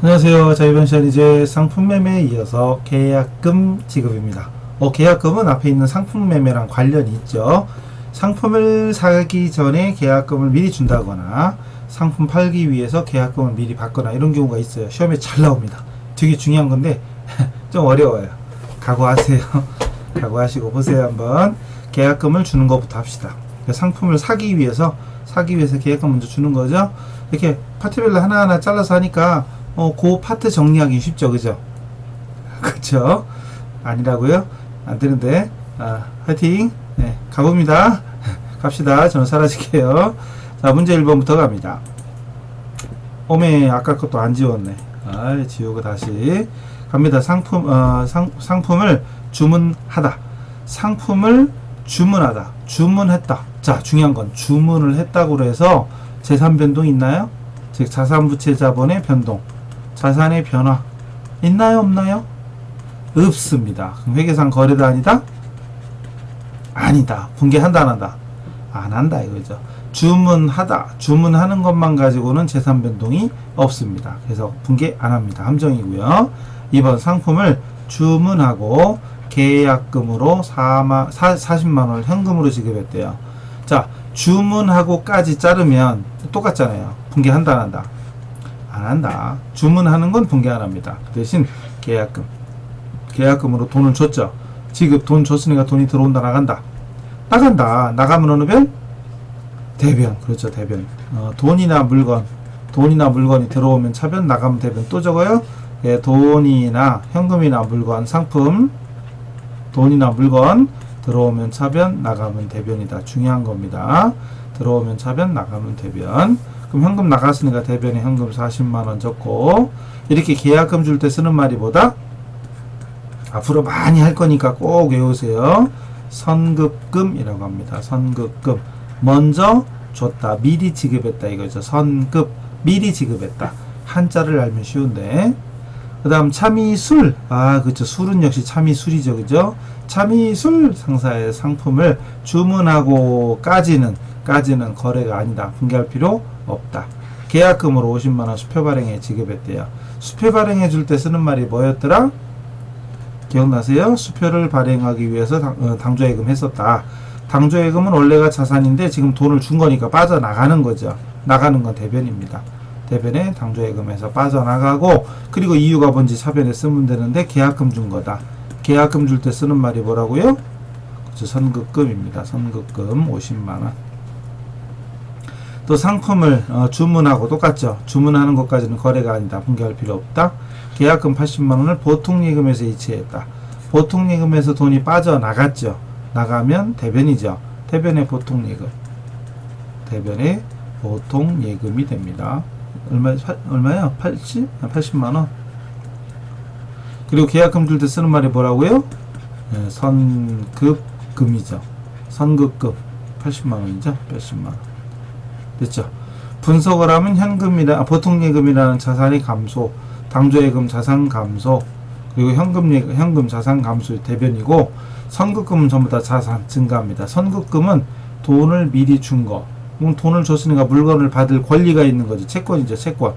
안녕하세요. 자, 이번 시간 이제 상품 매매에 이어서 계약금 지급입니다. 계약금은 앞에 있는 상품 매매랑 관련이 있죠. 상품을 사기 전에 계약금을 미리 준다거나 상품 팔기 위해서 계약금을 미리 받거나 이런 경우가 있어요. 시험에 잘 나옵니다. 되게 중요한 건데 좀 어려워요. 각오하세요. 각오하시고 보세요. 한번 계약금을 주는 것부터 합시다. 상품을 사기 위해서 계약금 먼저 주는 거죠. 이렇게 파트별로 하나하나 잘라서 하니까 그 파트 정리하기 쉽죠, 그죠? 그쵸? 아니라고요? 안 되는데, 화이팅! 네, 가봅니다. 갑시다. 저는 사라질게요. 자, 문제 1번부터 갑니다. 오메, 아까 것도 안 지웠네. 지우고 다시. 갑니다. 상품을 주문하다. 상품을 주문하다. 주문했다. 자, 중요한 건 주문을 했다고 해서 제3변동 있나요? 즉, 자산부채 자본의 변동. 자산의 변화 있나요? 없나요? 없습니다. 그럼 회계상 거래다 아니다? 아니다. 분개한다 안 한다? 안 한다 이거죠. 주문하다. 주문하는 것만 가지고는 재산 변동이 없습니다. 그래서 분개 안 합니다. 함정이고요. 2번 상품을 주문하고 계약금으로 40만원을 현금으로 지급했대요. 자, 주문하고까지 자르면 똑같잖아요. 분개한다 안 한다? 안 한다. 주문하는 건 분개 안 합니다. 그 대신 계약금으로 돈을 줬죠. 지급 돈 줬으니까 돈이 들어온다 나간다. 나가면 어느 변? 대변. 그렇죠. 대변. 돈이나 물건이 들어오면 차변, 나가면 대변. 또 적어요. 예, 돈이나 현금이나 물건, 상품, 돈이나 물건 들어오면 차변, 나가면 대변이다. 중요한 겁니다. 들어오면 차변, 나가면 대변. 그럼 현금 나갔으니까 대변에 현금 40만원 적고, 이렇게 계약금 줄 때 쓰는 말이 뭐다? 앞으로 많이 할 거니까 꼭 외우세요. 선급금이라고 합니다. 선급금. 먼저 줬다. 미리 지급했다 이거죠. 선급. 미리 지급했다. 한자를 알면 쉬운데. 그 다음 참이술. 그렇죠. 술은 역시 참이술이죠. 그죠? 참이술 상사의 상품을 주문하고까지는 거래가 아니다. 분개할 필요 없다. 계약금으로 50만원 수표 발행에 지급했대요. 수표 발행해 줄 때 쓰는 말이 뭐였더라? 기억나세요? 수표를 발행하기 위해서 당조예금 했었다. 당조예금은 원래가 자산인데 지금 돈을 준 거니까 빠져나가는 거죠. 나가는 건 대변입니다. 대변에 당조예금에서 빠져나가고, 그리고 이유가 뭔지 차변에 쓰면 되는데 계약금 준 거다. 계약금 줄 때 쓰는 말이 뭐라고요? 그렇죠. 선급금입니다. 선급금 50만원. 또 상품을 주문하고 똑같죠. 주문하는 것까지는 거래가 아니다. 분개할 필요 없다. 계약금 80만원을 보통예금에서 이체했다. 보통예금에서 돈이 빠져나갔죠. 나가면 대변이죠. 대변의 보통예금. 대변의 보통예금이 됩니다. 얼마요? 80만원. 그리고 계약금 줄 때 쓰는 말이 뭐라고요? 네, 선급금이죠. 선급금 80만원이죠. 80만원. 됐죠? 분석을 하면 보통예금이라는 자산이 감소, 당조예금 자산 감소, 그리고 현금 자산 감소의 대변이고, 선급금은 전부 다 자산 증가합니다. 선급금은 돈을 미리 준 거. 돈을 줬으니까 물건을 받을 권리가 있는 거죠. 채권이죠. 채권.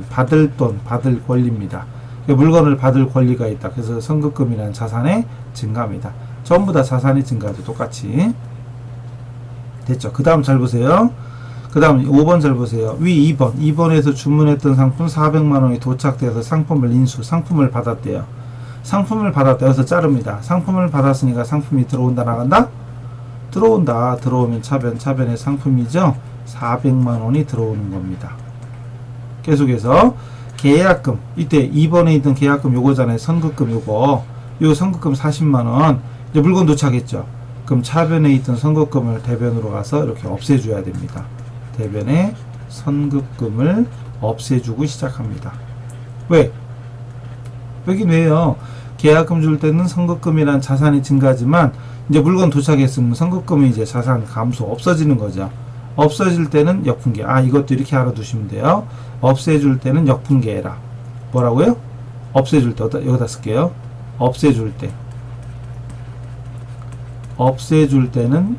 받을 돈, 받을 권리입니다. 물건을 받을 권리가 있다. 그래서 선급금이라는 자산의 증가입니다. 전부 다 자산이 증가하죠. 똑같이. 됐죠. 그 다음 잘 보세요. 그 다음 5번 잘 보세요. 위 2번. 2번에서 주문했던 상품 400만원이 도착돼서 상품을 받았대요. 상품을 받았다. 여기서 자릅니다. 상품을 받았으니까 상품이 들어온다 나간다? 들어온다. 들어오면 차변의 상품이죠. 400만원이 들어오는 겁니다. 계속해서 계약금. 이때 2번에 있던 계약금 요거잖아요. 선급금 요 선급금 40만원. 이제 물건 도착했죠. 그럼 차변에 있던 선급금을 대변으로 가서 이렇게 없애줘야 됩니다. 대변에 선급금을 없애주고 시작합니다. 왜? 왜긴 왜요? 계약금 줄 때는 선급금이란 자산이 증가하지만 이제 물건 도착했으면 선급금이 이제 자산 감소 없어지는 거죠. 없어질 때는 역분개. 이것도 이렇게 알아두시면 돼요. 없애줄 때는 역분개해라. 뭐라고요? 없애줄 때 여기다 쓸게요. 없애줄 때는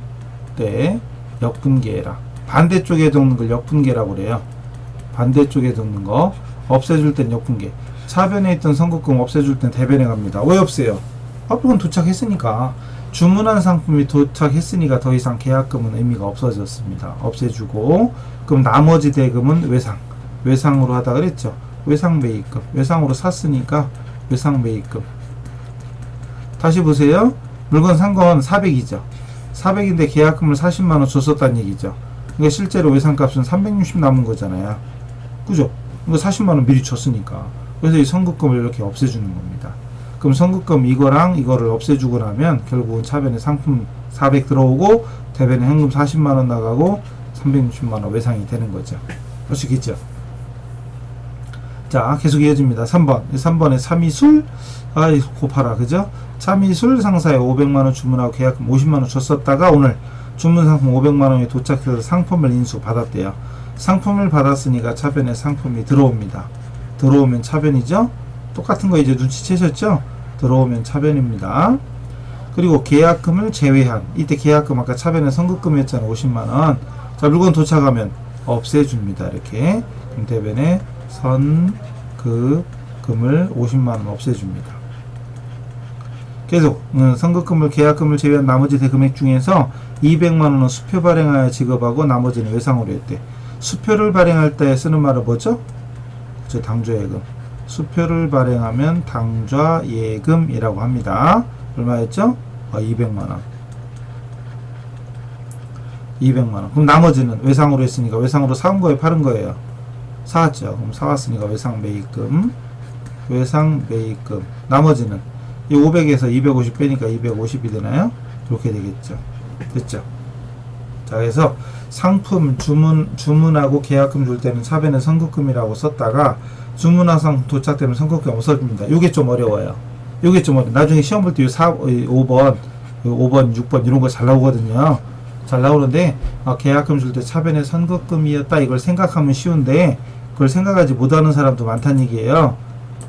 역분개해라. 반대쪽에 적는 걸 역분개라고 그래요. 반대쪽에 적는 거 없애줄 땐 역분계. 차변에 있던 선급금 없애줄 땐 대변에 갑니다. 왜 없애요? 물건 도착했으니까. 주문한 상품이 도착했으니까 더 이상 계약금은 의미가 없어졌습니다. 없애주고, 그럼 나머지 대금은 외상. 외상으로 하다 그랬죠. 외상 매입금. 외상으로 샀으니까 외상 매입금. 다시 보세요. 물건 산 건 400이죠. 400인데 계약금을 40만원 줬었다는 얘기죠. 그러니까 실제로 외상값은 360 남은 거잖아요. 그죠? 이거 40만원 미리 줬으니까. 그래서 이 선급금을 이렇게 없애주는 겁니다. 그럼 선급금 이거랑 이거를 없애주고 나면 결국은 차변에 상품 400 들어오고 대변에 현금 40만원 나가고 360만원 외상이 되는 거죠. 아시겠죠? 자, 계속 이어집니다. 3번. 3번에 참이술, 아이, 고파라. 그죠? 참이술 상사에 500만원 주문하고 계약금 50만원 줬었다가 오늘 주문 상품 500만원이 도착해서 상품을 인수 받았대요. 상품을 받았으니까 차변에 상품이 들어옵니다. 들어오면 차변이죠? 똑같은 거 이제 눈치채셨죠? 들어오면 차변입니다. 그리고 계약금을 제외한, 이때 계약금 아까 차변에 선급금이었잖아. 50만원. 자, 물건 도착하면 없애줍니다. 이렇게. 그럼 대변에 선급금을 50만원 없애줍니다. 계속 선급금을 계약금을 제외한 나머지 대금액 중에서 200만원은 수표 발행하여 지급하고 나머지는 외상으로 했대. 수표를 발행할 때 쓰는 말은 뭐죠? 그쵸, 당좌예금. 수표를 발행하면 당좌예금이라고 합니다. 얼마였죠? 200만원. 200만원. 그럼 나머지는 외상으로 했으니까 외상으로 사온 거예요, 파는 거예요? 사왔죠. 그럼 사왔으니까 외상 매입금. 외상 매입금. 나머지는 이 500에서 250 빼니까 250이 되나요? 이렇게 되겠죠. 됐죠? 자, 그래서 상품 주문하고 계약금 줄 때는 차변에 선급금이라고 썼다가 주문화상 도착되면 선급금 없어집니다. 요게 좀 어려워요. 요게 좀 어려워요. 나중에 시험 볼 때 5번, 6번 이런 거 잘 나오거든요. 잘 나오는데 계약금 줄 때 차변에 선급금이었다 이걸 생각하면 쉬운데 그걸 생각하지 못하는 사람도 많다는 얘기예요.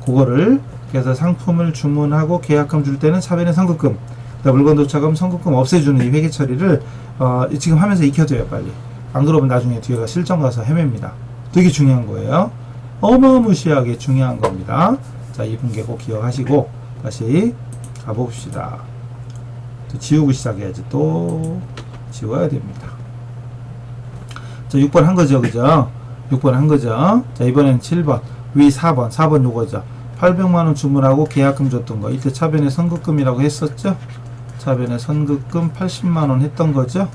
그거를 그래서 상품을 주문하고 계약금 줄 때는 차변에 선급금, 물건 도착하면 선급금 없애주는 이 회계 처리를 지금 하면서 익혀둬요. 빨리. 안 그러면 나중에 뒤에가 실전 가서 헤맵니다. 되게 중요한 거예요. 어마무시하게 중요한 겁니다. 자, 이 분계 꼭 기억하시고 다시 가봅시다. 또 지우고 시작해야지. 또 지워야 됩니다. 자, 6번 한 거죠. 그죠? 6번 한 거죠. 자, 이번에는 7번. 위 4번 요거죠. 800만원 주문하고 계약금 줬던 거. 이때 차변에 선급금이라고 했었죠? 차변에 선급금 80만원 했던 거죠?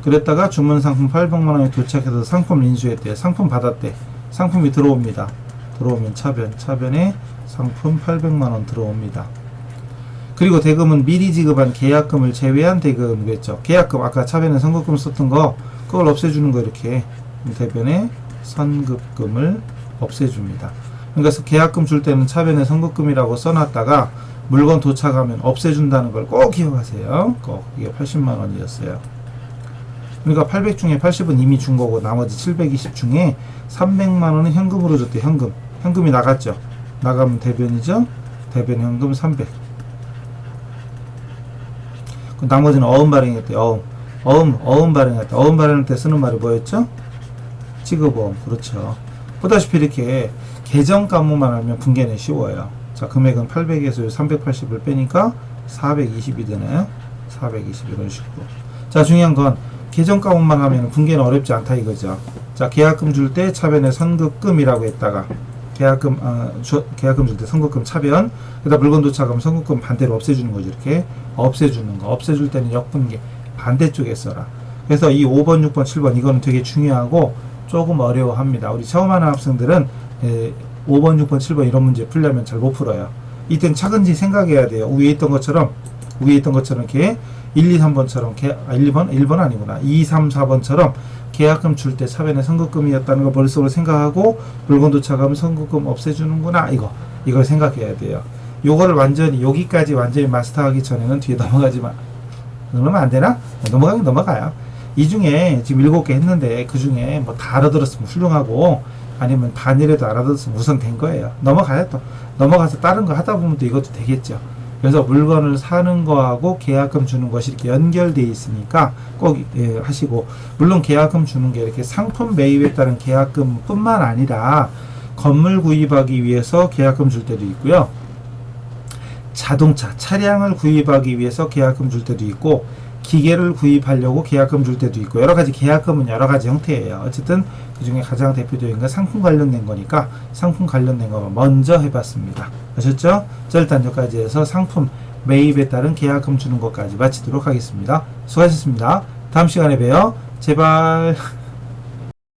그랬다가 주문 상품 800만원이 도착해서 상품 인수했대. 상품 받았대. 상품이 들어옵니다. 들어오면 차변에 상품 800만원 들어옵니다. 그리고 대금은 미리 지급한 계약금을 제외한 대금이겠죠. 계약금 아까 차변에 선급금 썼던 거 그걸 없애주는 거 이렇게 대변에 선급금을 없애줍니다. 그러니까 계약금 줄 때는 차변에 선급금이라고 써놨다가 물건 도착하면 없애준다는 걸 꼭 기억하세요. 꼭. 이게 80만원이었어요. 그러니까 800 중에 80은 이미 준 거고 나머지 720 중에 300만원은 현금으로 줬대. 현금이 나갔죠. 나가면 대변이죠. 대변 현금 300. 그 나머지는 어음 발행했대. 어음 발행했대. 어음 발행할 때 쓰는 말이 뭐였죠? 지급어음. 그렇죠. 보다시피 이렇게 계정 가무만 알면 분계는 쉬워요. 자, 금액은 800에서 380을 빼니까 420이 되나요? 420 이런 식으로. 자, 중요한 건 계정 가무만 하면 분계는 어렵지 않다 이거죠. 자, 계약금 줄 때 차변에 선급금이라고 했다가 계약금 줄 때 선급금 차변, 그다음 물건 도착하면 선급금 반대로 없애주는 거죠. 이렇게 없애주는 거. 없애줄 때는 역분계 반대쪽에 써라. 그래서 이 5번, 6번, 7번 이거는 되게 중요하고 조금 어려워합니다. 우리 처음 하는 학생들은 5번, 6번, 7번 이런 문제 풀려면 잘 못 풀어요. 이땐 차근히 생각해야 돼요. 위에 있던 것처럼 이렇게 1, 2, 3번처럼 1번 아니구나. 2, 3, 4번처럼 계약금 줄 때 차변에 선급금이었다는 거 머릿속으로 생각하고 물건 도착하면 선급금 없애주는구나. 이걸 생각해야 돼요. 요거를 완전히 여기까지 완전히 마스터하기 전에는 뒤에 넘어가면 안 되나? 넘어가긴 넘어가요. 이 중에 지금 7개 했는데 그 중에 뭐 다 알아들었으면 훌륭하고 아니면 반이라도 알아들었으면 우선 된 거예요. 넘어가요. 또 넘어가서 다른 거 하다 보면 또 이것도 되겠죠. 그래서 물건을 사는 거하고 계약금 주는 것이 이렇게 연결되어 있으니까 꼭 하시고, 물론 계약금 주는 게 이렇게 상품 매입에 따른 계약금 뿐만 아니라 건물 구입하기 위해서 계약금 줄 때도 있고요. 자동차, 차량을 구입하기 위해서 계약금 줄 때도 있고, 기계를 구입하려고 계약금 줄 때도 있고, 여러가지 계약금은 여러가지 형태예요. 어쨌든 그 중에 가장 대표적인 건 상품 관련된 거니까 상품 관련된 거 먼저 해봤습니다. 아셨죠? 자, 일단 여기까지 해서 상품 매입에 따른 계약금 주는 것까지 마치도록 하겠습니다. 수고하셨습니다. 다음 시간에 봬요. 제발.